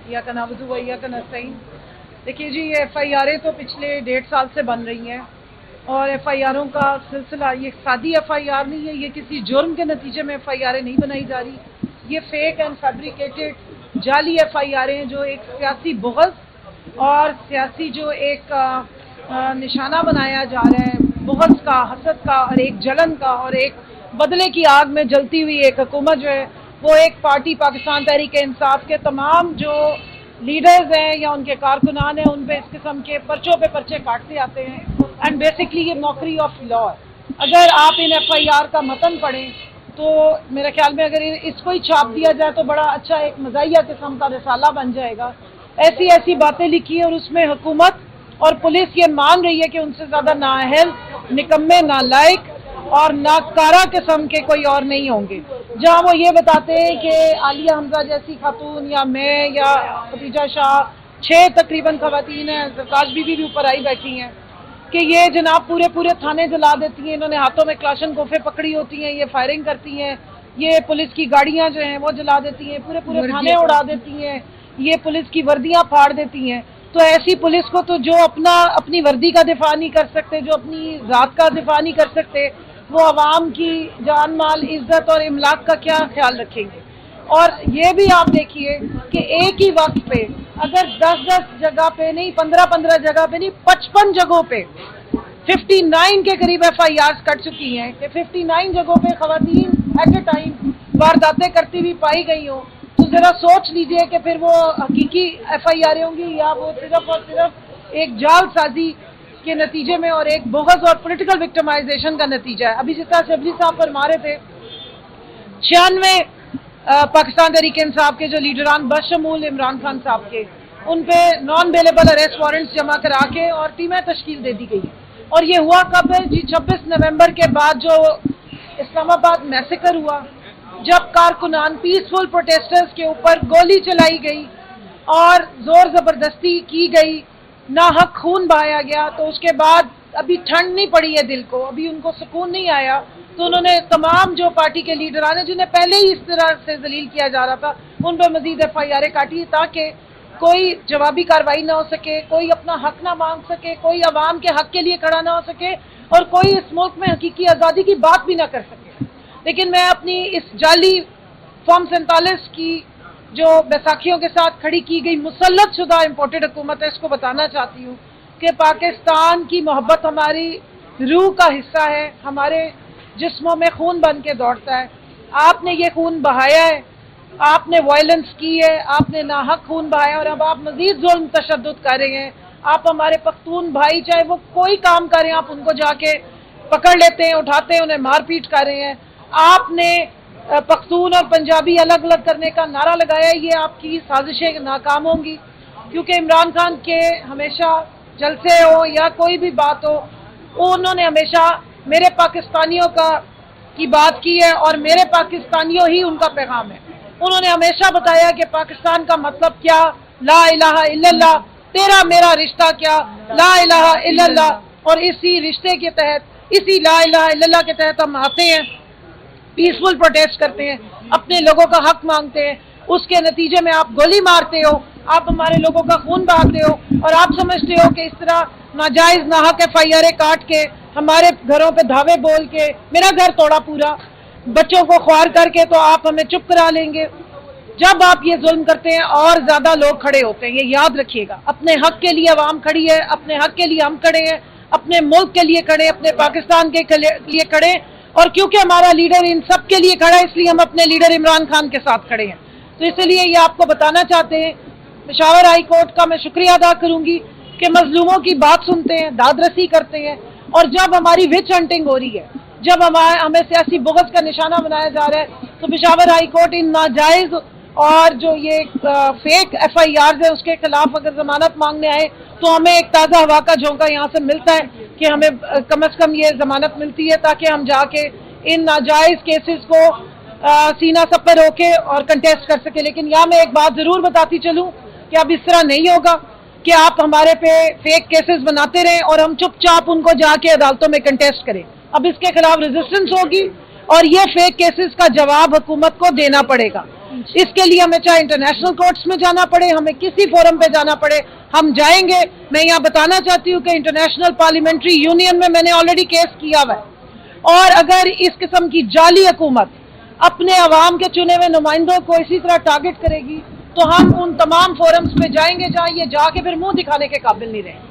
इय्याका नअबुदु व इय्याका नस्तईन। देखिए जी, ये FIRें तो पिछले 1.5 साल से बन रही हैं और FIRों का सिलसिला, ये सादी FIR नहीं है, ये किसी जुर्म के नतीजे में FIRें नहीं बनाई जा रही, ये फेक एंड फैब्रिकेटेड जाली FIRें हैं जो एक सियासी बुग़्ज़ और सियासी जो एक निशाना बनाया जा रहा है बुग़्ज़ का, हसद का और एक जलन का और एक बदले की आग में जलती हुई एक हुकूमत जो है वो एक पार्टी पाकिस्तान तहरीक इंसाफ के तमाम जो लीडर्स हैं या उनके कारकुनान हैं उन पे इस किस्म के पर्चों पे पर्चे काटते आते हैं एंड बेसिकली ये मॉकरी ऑफ लॉ है। अगर आप इन FIR का मतन पढ़ें तो मेरे ख्याल में अगर इसको ही छाप दिया जाए तो बड़ा अच्छा एक मज़ाहिया किस्म का रिसाला बन जाएगा। ऐसी ऐसी बातें लिखी है और उसमें हुकूमत और पुलिस ये मान रही है कि उनसे ज़्यादा नाअहल, निकम्मे, नालायक और नाकारा किस्म के कोई और नहीं होंगे। जहाँ वो ये बताते हैं कि आलिया हमजा जैसी खातून या मैं या खदीजा शाह, 6 तकरीबन खवातीन हैं, सरताज बीबी भी ऊपर आई बैठी हैं, कि ये जनाब पूरे पूरे थाने जला देती हैं, इन्होंने हाथों में क्लाशन कोफे पकड़ी होती हैं, ये फायरिंग करती हैं, ये पुलिस की गाड़ियाँ जो हैं वो जला देती हैं, पूरे पूरे थाने उड़ा देती हैं, ये पुलिस की वर्दियाँ फाड़ देती हैं। तो ऐसी पुलिस को तो जो अपनी वर्दी का दिफा नहीं कर सकते, जो अपनी ज़ात का दिफा नहीं कर सकते, वो अवाम की जान माल, इज्जत और इमलाक का क्या ख्याल रखेंगे। और ये भी आप देखिए कि एक ही वक्त पे अगर 10-10 जगह पे नहीं, 15-15 जगह पे नहीं, 55 जगहों पे 59 के करीब FIRs कट चुकी हैं कि 59 जगहों पे खवातीन एट ए टाइम वारदातें करती हुई पाई गई हो, तो ज़रा सोच लीजिए कि फिर वो हकीकी FIR होंगी या वो सिर्फ और सिर्फ एक जालसाजी के नतीजे में और एक बुग़्ज़ और पॉलिटिकल विक्टिमाइजेशन का नतीजा है। अभी जिस तरह शबली साहब फरमा रहे थे, 96 पाकिस्तान तहरीक इंसाफ के जो लीडरान बशमूल इमरान खान साहब के, उन पे नॉन बेलेबल अरेस्ट वारंट्स जमा करा के और टीमें तश्कील दे दी गई है। और ये हुआ कब है जी? 26 नवंबर के बाद जो इस्लामाबाद मैसेकर हुआ, जब कारकुनान पीसफुल प्रोटेस्टर्स के ऊपर गोली चलाई गई और जोर जबरदस्ती की गई, नाहक खून बहाया गया, तो उसके बाद अभी ठंड नहीं पड़ी है दिल को, अभी उनको सुकून नहीं आया, तो उन्होंने तमाम जो पार्टी के लीडरान हैं जिन्हें पहले ही इस तरह से जलील किया जा रहा था, उन पर मजीद FIRें काटी ताकि कोई जवाबी कार्रवाई ना हो सके, कोई अपना हक ना मांग सके, कोई अवाम के हक के लिए खड़ा ना हो सके और कोई इस मुल्क में हकीकी आज़ादी की बात भी ना कर सके। लेकिन मैं अपनी इस जाली फॉर्म 47 की जो बैसाखियों के साथ खड़ी की गई मुसल्लत शुदा इम्पोर्टेड हुकूमत है, इसको बताना चाहती हूँ कि पाकिस्तान की मोहब्बत हमारी रूह का हिस्सा है, हमारे जिस्मों में खून बन के दौड़ता है। आपने ये खून बहाया है, आपने वायलेंस की है, आपने नाहक खून बहाया और अब आप मजीद जुल्म तशद्दुद कर रहे हैं। आप हमारे पख्तून भाई चाहे वो कोई काम करें, आप उनको जाके पकड़ लेते हैं, उठाते हैं, उन्हें मार पीट कर रहे हैं। आपने पख्तून और पंजाबी अलग अलग करने का नारा लगाया, ये आपकी साजिशें नाकाम होंगी, क्योंकि इमरान खान के हमेशा जलसे हो या कोई भी बात हो, उन्होंने हमेशा मेरे पाकिस्तानियों की बात की है और मेरे पाकिस्तानियों ही उनका पैगाम है। उन्होंने हमेशा बताया कि पाकिस्तान का मतलब क्या, ला इलाहा इल्लल्लाह, तेरा मेरा रिश्ता क्या, ला इलाहा इल्लल्लाह, और इसी रिश्ते के तहत, इसी ला इलाहा इल्लल्लाह के तहत हम आते हैं, पीसफुल प्रोटेस्ट करते हैं, अपने लोगों का हक मांगते हैं, उसके नतीजे में आप गोली मारते हो, आप हमारे लोगों का खून बहाते हो और आप समझते हो कि इस तरह नाजायज नाहक FIRें काट के, हमारे घरों पे धावे बोल के, मेरा घर तोड़ा पूरा, बच्चों को ख्वार करके तो आप हमें चुप करा लेंगे। जब आप ये जुल्म करते हैं और ज्यादा लोग खड़े होते हैं, ये याद रखिएगा। अपने हक के लिए आवाम खड़ी है, अपने हक के लिए हम खड़े हैं, अपने मुल्क के लिए खड़े, अपने पाकिस्तान के लिए खड़े, और क्योंकि हमारा लीडर इन सब के लिए खड़ा है इसलिए हम अपने लीडर इमरान खान के साथ खड़े हैं। तो इसलिए ये आपको बताना चाहते हैं, पेशावर हाई कोर्ट का मैं शुक्रिया अदा करूंगी कि मजलूमों की बात सुनते हैं, दादरसी करते हैं, और जब हमारी विच हंटिंग हो रही है, जब हमें सियासी बुग़्ज़ का निशाना बनाया जा रहा है, तो पेशावर हाई कोर्ट इन नाजायज और जो ये फेक FIRs है उसके खिलाफ अगर जमानत मांगने आए तो हमें एक ताज़ा हवा का झोंका यहाँ से मिलता है कि हमें कम से कम ये जमानत मिलती है ताकि हम जाके इन नाजायज केसेस को सीना सब पर होके और कंटेस्ट कर सके। लेकिन यहाँ मैं एक बात जरूर बताती चलूँ कि अब इस तरह नहीं होगा कि आप हमारे पे फेक केसेस बनाते रहें और हम चुपचाप उनको जाके अदालतों में कंटेस्ट करें। अब इसके खिलाफ रेजिस्टेंस होगी और ये फेक केसेस का जवाब हुकूमत को देना पड़ेगा। اس کے لیے ہمیں چاہے انٹرنیشنل کورٹس میں جانا پڑے, ہمیں کسی فورم پہ جانا پڑے, ہم جائیں گے. میں یہاں بتانا چاہتی ہوں کہ انٹرنیشنل پارلیمنٹری یونین میں نے آلریڈی کیس کیا ہوا ہے, اور اگر اس قسم کی جعلی حکومت اپنے عوام کے چنے ہوئے نمائندوں کو اسی طرح ٹارگٹ کرے گی تو ہم ان تمام فورمز پہ جائیں گے جہاں یہ جا کے پھر منہ دکھانے کے قابل نہیں رہیں.